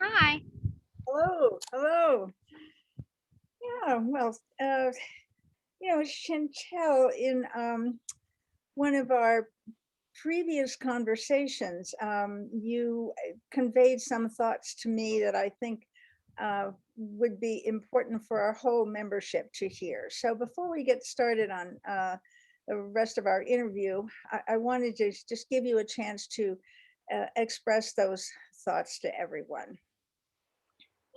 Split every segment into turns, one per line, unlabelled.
Hi.
Hello, hello. Yeah, well, Chantel, in one of our previous conversations, you conveyed some thoughts to me that I think would be important for our whole membership to hear. So before we get started on the rest of our interview, I wanted to just give you a chance to express those thoughts to everyone.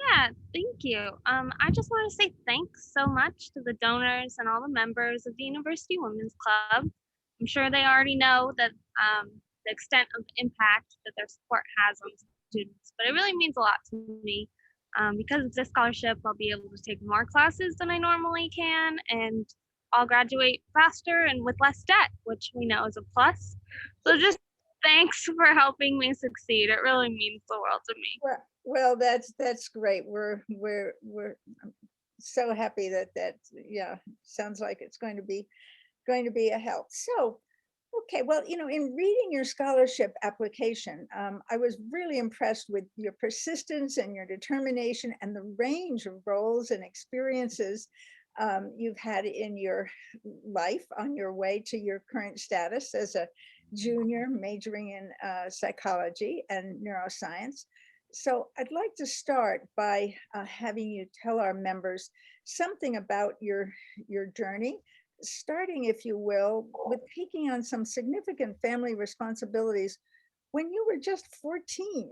Yeah, thank you. I just want to say thanks so much to the donors and all the members of the University Women's Club. I'm sure they already know that the extent of impact that their support has on students, but it really means a lot to me. Because of this scholarship, I'll be able to take more classes than I normally can, and I'll graduate faster and with less debt, which we know is a plus. So just thanks for helping me succeed. It really means the world to me.
Well, that's great. We're so happy that yeah, sounds like it's going to be a help. So, okay, well, in reading your scholarship application, I was really impressed with your persistence and your determination and the range of roles and experiences you've had in your life on your way to your current status as a junior majoring in psychology and neuroscience. So I'd like to start by having you tell our members something about your journey, starting, if you will, with taking on some significant family responsibilities when you were just 14.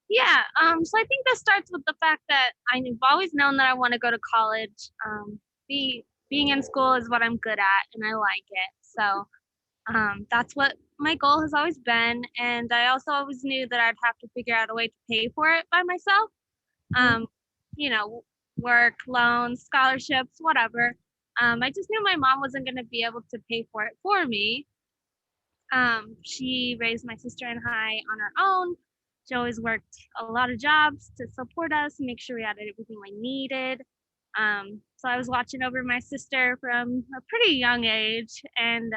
Yeah, so I think this starts with the fact that I've always known that I want to go to college. Being in school is what I'm good at, and I like it. So that's what my goal has always been. And I also always knew that I'd have to figure out a way to pay for it by myself.
Mhm.
Um, you know, work, loans, scholarships, whatever. I just knew my mom wasn't going to be able to pay for it for me. She raised my sister and I on her own. She always worked a lot of jobs to support us and make sure we had everything we needed. So I was watching over my sister from a pretty young age. And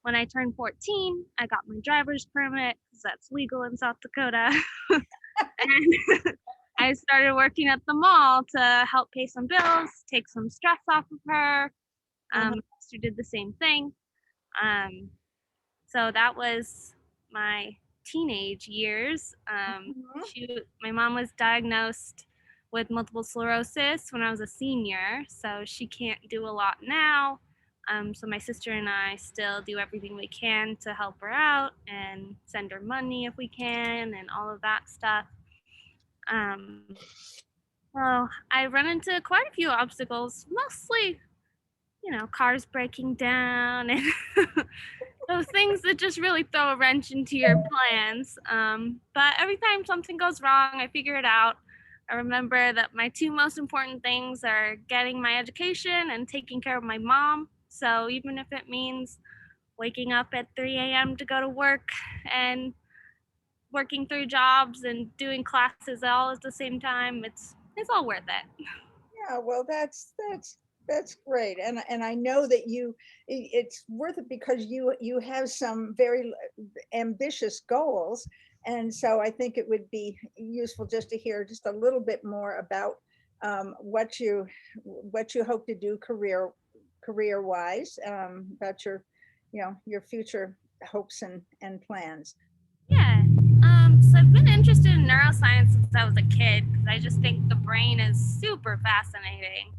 when I turned 14, I got my driver's permit because that's legal in South Dakota. And I started working at the mall to help pay some bills, take some stress off of her.
Uh-huh.
My sister did the same thing. Um, so that was my teenage years.
Mhm.
My mom was diagnosed with multiple sclerosis when I was a senior, so she can't do a lot now. So my sister and I still do everything we can to help her out and send her money if we can and all of that stuff. Um, well, I run into quite a few obstacles, mostly, cars breaking down and those things that just really throw a wrench into your plans. But every time something goes wrong, I figure it out. I remember that my two most important things are getting my education and taking care of my mom. So even if it means waking up at 3 a.m. to go to work and working through jobs and doing classes all at the same time, it's all worth it.
Yeah, well, that's great, and I know that it's worth it because you have some very ambitious goals, and so I think it would be useful just to hear just a little bit more about what you hope to do career wise, about your future hopes and plans.
Yeah. So I've been interested in neuroscience since I was a kid because I just think the brain is super fascinating.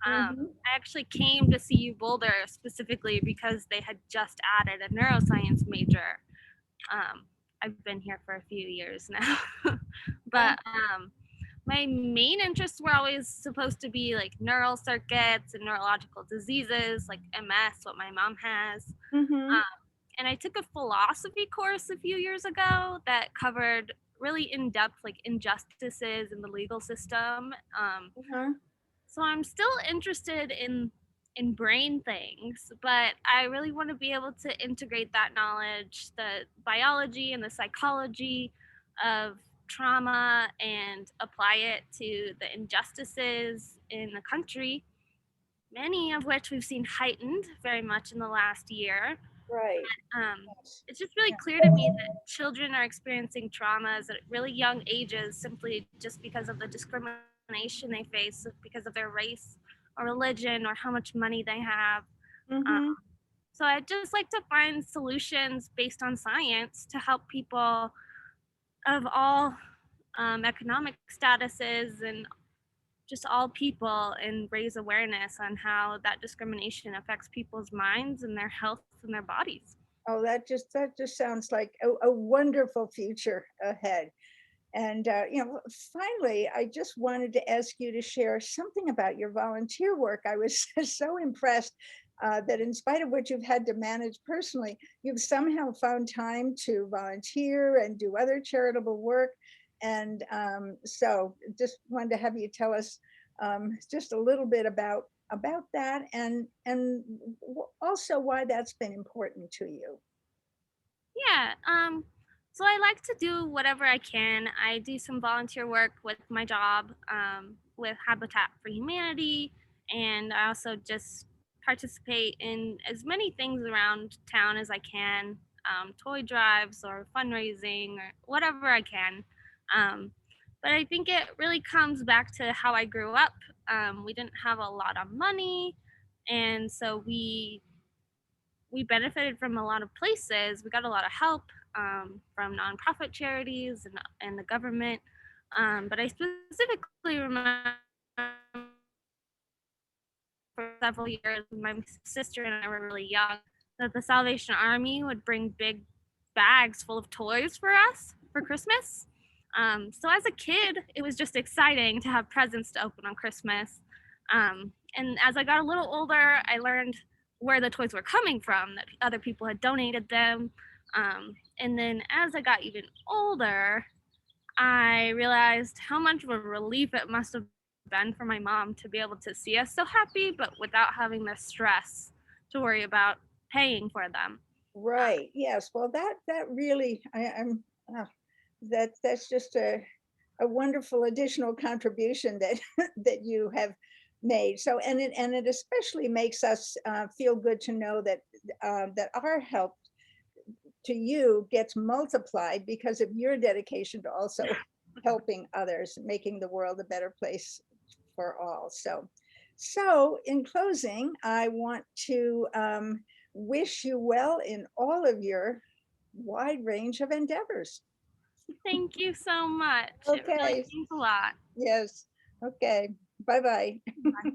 Hmm.
I actually came to CU Boulder specifically because they had just added a neuroscience major. I've been here for a few years now, but my main interests were always supposed to be like neural circuits and neurological diseases like MS, what my mom has.
Hmm.
And I took a philosophy course a few years ago that covered really in depth like injustices in the legal system.
Uh-huh.
So I'm still interested in brain things, but I really want to be able to integrate that knowledge, the biology and the psychology of trauma, and apply it to the injustices in the country, many of which we've seen heightened very much in the last year.
Right. Yes.
It's just really
Yeah.
clear to me that children are experiencing traumas at really young ages simply just because of the discrimination they face because of their race or religion or how much money they have. Um,
Mm-hmm.
so I'd just like to find solutions based on science to help people of all economic statuses and just all people and raise awareness on how that discrimination affects people's minds and their health and their bodies.
Oh, that just sounds like a wonderful future ahead. And finally, I just wanted to ask you to share something about your volunteer work. I was so impressed that, in spite of what you've had to manage personally, you've somehow found time to volunteer and do other charitable work. And so, just wanted to have you tell us just a little bit about that, and also why that's been important to you.
Yeah. So I like to do whatever I can. I do some volunteer work with my job, with Habitat for Humanity, and I also just participate in as many things around town as I can, toy drives or fundraising or whatever I can. Um, but I think it really comes back to how I grew up. We didn't have a lot of money, and so we benefited from a lot of places. We got a lot of help from nonprofit charities and the government. But I specifically remember for several years when my sister and I were really young that the Salvation Army would bring big bags full of toys for us for Christmas. So as a kid, it was just exciting to have presents to open on Christmas. And as I got a little older, I learned where the toys were coming from, that other people had donated them. And then as I got even older, I realized how much of a relief it must have been for my mom to be able to see us so happy, but without having the stress to worry about paying for them.
Right. Yes. Well, that really, I'm that's just a wonderful additional contribution that that you have made. So, and it especially makes us feel good to know that that our help to you gets multiplied because of your dedication to also helping others, making the world a better place for all. So in closing, I want to wish you well in all of your wide range of endeavors.
Thank you so much. It really
Okay.
means a lot.
Yes. Okay. Bye bye.
Bye.